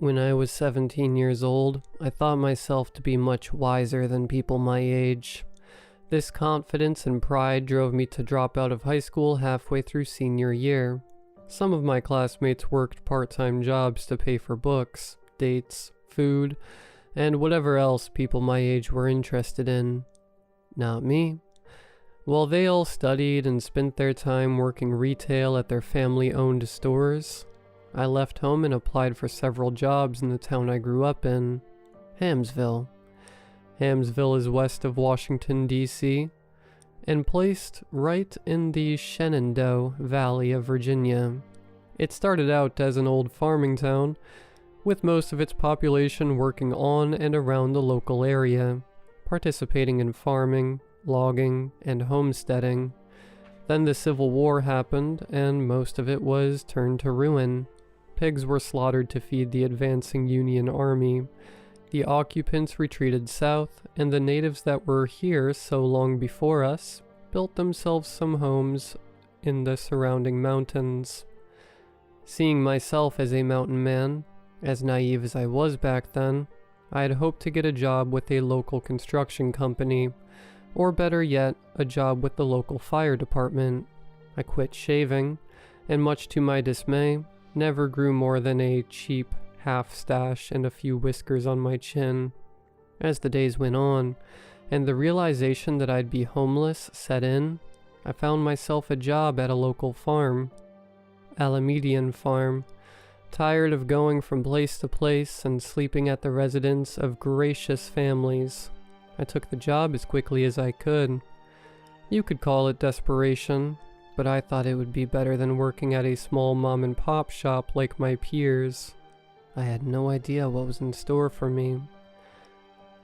When I was 17 years old, I thought myself to be much wiser than people my age. This confidence and pride drove me to drop out of high school halfway through senior year. Some of my classmates worked part-time jobs to pay for books, dates, food, and whatever else people my age were interested in. Not me. While they all studied and spent their time working retail at their family-owned stores, I left home and applied for several jobs in the town I grew up in, Hamsville. Hamsville is west of Washington, D.C., and placed right in the Shenandoah Valley of Virginia. It started out as an old farming town, with most of its population working on and around the local area, participating in farming, logging, and homesteading. Then the Civil War happened, and most of it was turned to ruin. Pigs were slaughtered to feed the advancing Union Army. The occupants retreated south, and the natives that were here so long before us built themselves some homes in the surrounding mountains. Seeing myself as a mountain man, as naive as I was back then, I had hoped to get a job with a local construction company, or better yet, a job with the local fire department. I quit shaving, and much to my dismay, never grew more than a cheap half stash and a few whiskers on my chin. As the days went on, and the realization that I'd be homeless set in, I found myself a job at a local farm, Alamedian Farm. Tired of going from place to place and sleeping at the residence of gracious families, I took the job as quickly as I could. You could call it desperation, but I thought it would be better than working at a small mom-and-pop shop like my peers. I had no idea what was in store for me.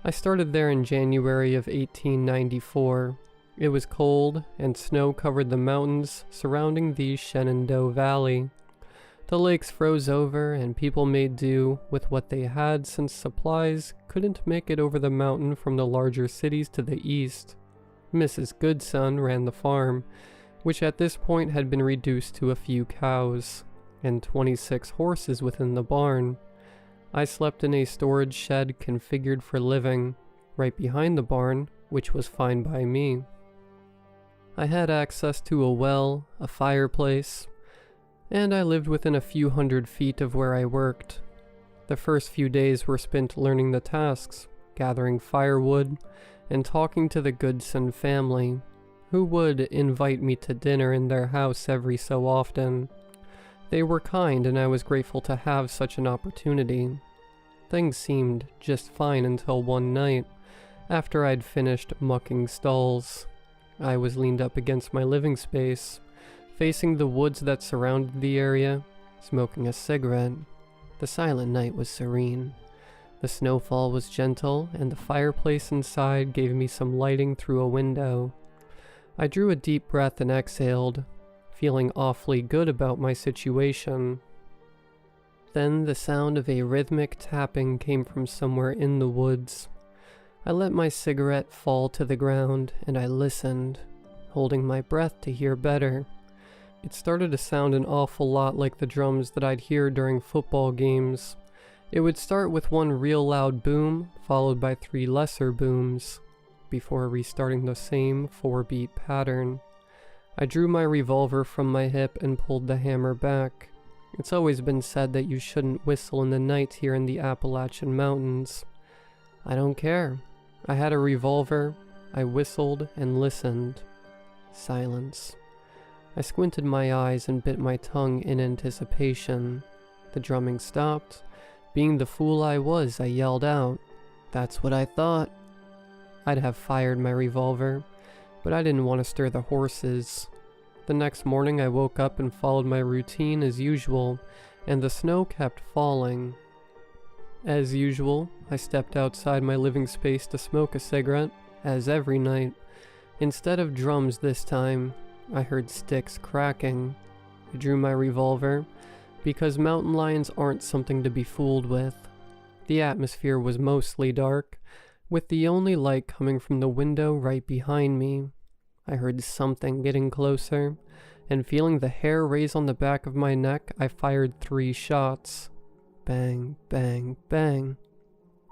I started there in January of 1894. It was cold, and snow covered the mountains surrounding the Shenandoah Valley. The lakes froze over, and people made do with what they had since supplies couldn't make it over the mountain from the larger cities to the east. Mrs. Goodson ran the farm, which at this point had been reduced to a few cows, and 26 horses within the barn. I slept in a storage shed configured for living, right behind the barn, which was fine by me. I had access to a well, a fireplace, and I lived within a few hundred feet of where I worked. The first few days were spent learning the tasks, gathering firewood, and talking to the Goodson family, who would invite me to dinner in their house every so often. They were kind, and I was grateful to have such an opportunity. Things seemed just fine until one night, after I'd finished mucking stalls. I was leaned up against my living space, facing the woods that surrounded the area, smoking a cigarette. The silent night was serene. The snowfall was gentle, and the fireplace inside gave me some lighting through a window. I drew a deep breath and exhaled, feeling awfully good about my situation. Then the sound of a rhythmic tapping came from somewhere in the woods. I let my cigarette fall to the ground, and I listened, holding my breath to hear better. It started to sound an awful lot like the drums that I'd hear during football games. It would start with one real loud boom, followed by 3 lesser booms, before restarting the same 4-beat pattern. I drew my revolver from my hip and pulled the hammer back. It's always been said that you shouldn't whistle in the night here in the Appalachian Mountains. I don't care. I had a revolver, I whistled and listened. Silence. I squinted my eyes and bit my tongue in anticipation. The drumming stopped. Being the fool I was, I yelled out, "That's what I thought." I'd have fired my revolver, but I didn't want to stir the horses. The next morning I woke up and followed my routine as usual, and the snow kept falling. As usual, I stepped outside my living space to smoke a cigarette, as every night. Instead of drums this time, I heard sticks cracking. I drew my revolver, because mountain lions aren't something to be fooled with. The atmosphere was mostly dark, with the only light coming from the window right behind me. I heard something getting closer, and feeling the hair raise on the back of my neck, I fired 3 shots. bang, bang, bang.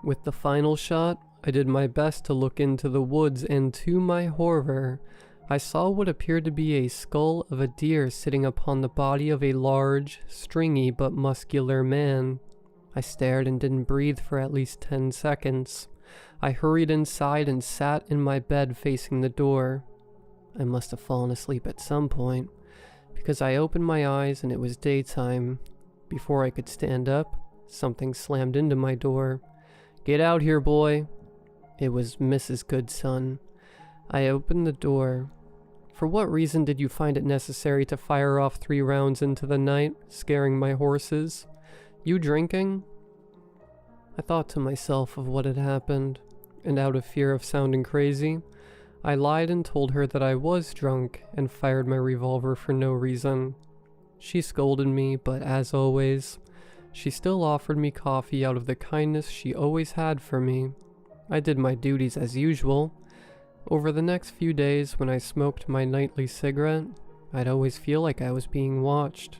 With the final shot, I did my best to look into the woods, and to my horror, I saw what appeared to be a skull of a deer sitting upon the body of a large, stringy but muscular man. I stared and didn't breathe for at least 10 seconds. I hurried inside and sat in my bed facing the door. I must have fallen asleep at some point, because I opened my eyes and it was daytime. Before I could stand up, something slammed into my door. "Get out here, boy." It was Mrs. Goodson. I opened the door. "For what reason did you find it necessary to fire off 3 rounds into the night, scaring my horses? You drinking?" I thought to myself of what had happened, and out of fear of sounding crazy, I lied and told her that I was drunk and fired my revolver for no reason. She scolded me, but as always, she still offered me coffee out of the kindness she always had for me. I did my duties as usual. Over the next few days, when I smoked my nightly cigarette, I'd always feel like I was being watched.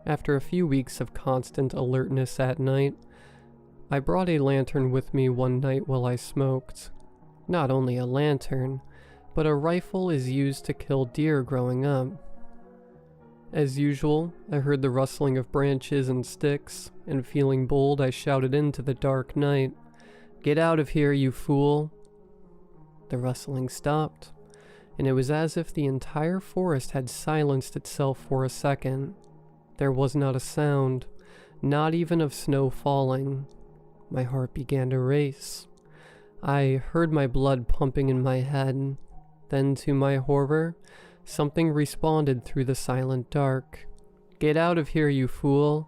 After a few weeks of constant alertness at night, I brought a lantern with me one night while I smoked. Not only a lantern, but a rifle is used to kill deer growing up. As usual, I heard the rustling of branches and sticks, and feeling bold, I shouted into the dark night, "Get out of here, you fool!" The rustling stopped, and it was as if the entire forest had silenced itself for a second. There was not a sound, not even of snow falling. My heart began to race. I heard my blood pumping in my head. Then, to my horror, something responded through the silent dark. "Get out of here, you fool!"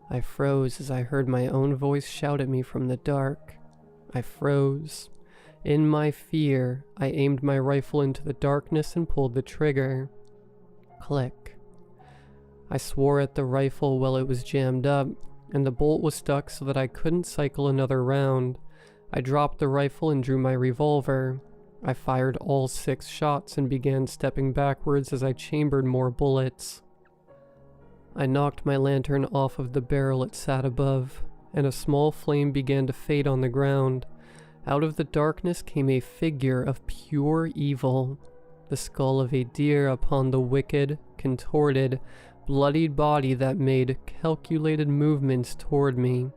I froze as I heard my own voice shout at me from the dark. I froze. In my fear, I aimed my rifle into the darkness and pulled the trigger. Click. I swore at the rifle while it was jammed up, and the bolt was stuck so that I couldn't cycle another round. I dropped the rifle and drew my revolver. I fired all 6 shots and began stepping backwards as I chambered more bullets. I knocked my lantern off of the barrel it sat above, and a small flame began to fade on the ground. Out of the darkness came a figure of pure evil, the skull of a deer upon the wicked, contorted, bloodied body that made calculated movements toward me.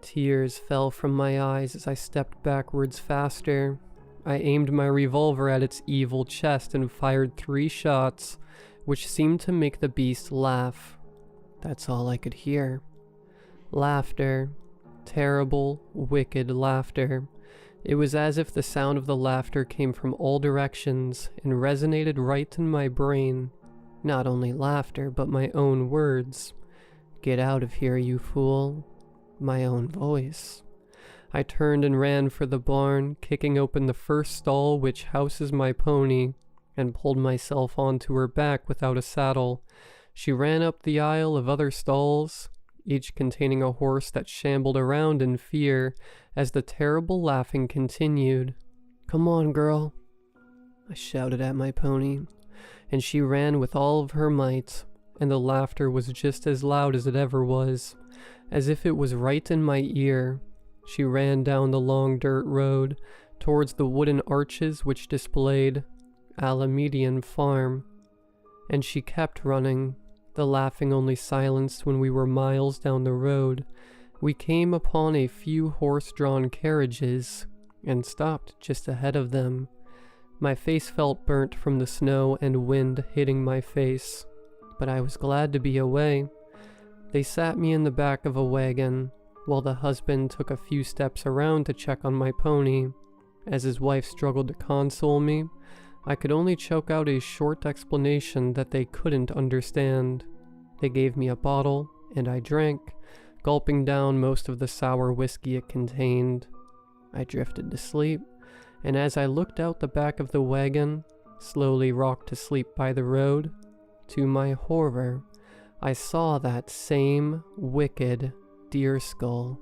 Tears fell from my eyes as I stepped backwards faster. I aimed my revolver at its evil chest and fired 3 shots, which seemed to make the beast laugh. That's all I could hear. Laughter. Terrible, wicked laughter. It was as if the sound of the laughter came from all directions and resonated right in my brain. Not only laughter, but my own words. "Get out of here, you fool." My own voice. I turned and ran for the barn, kicking open the first stall which houses my pony, and pulled myself onto her back without a saddle. She ran up the aisle of other stalls, each containing a horse that shambled around in fear as the terrible laughing continued. "Come on, girl," I shouted at my pony, and she ran with all of her might, and the laughter was just as loud as it ever was, as if it was right in my ear. She ran down the long dirt road towards the wooden arches which displayed Alamedian Farm, and she kept running, the laughing only silenced when we were miles down the road. We came upon a few horse-drawn carriages and stopped just ahead of them. My face felt burnt from the snow and wind hitting my face, but I was glad to be away. They sat me in the back of a wagon, while the husband took a few steps around to check on my pony. As his wife struggled to console me, I could only choke out a short explanation that they couldn't understand. They gave me a bottle, and I drank, gulping down most of the sour whiskey it contained. I drifted to sleep, and as I looked out the back of the wagon, slowly rocked to sleep by the road, to my horror, I saw that same wicked deer skull.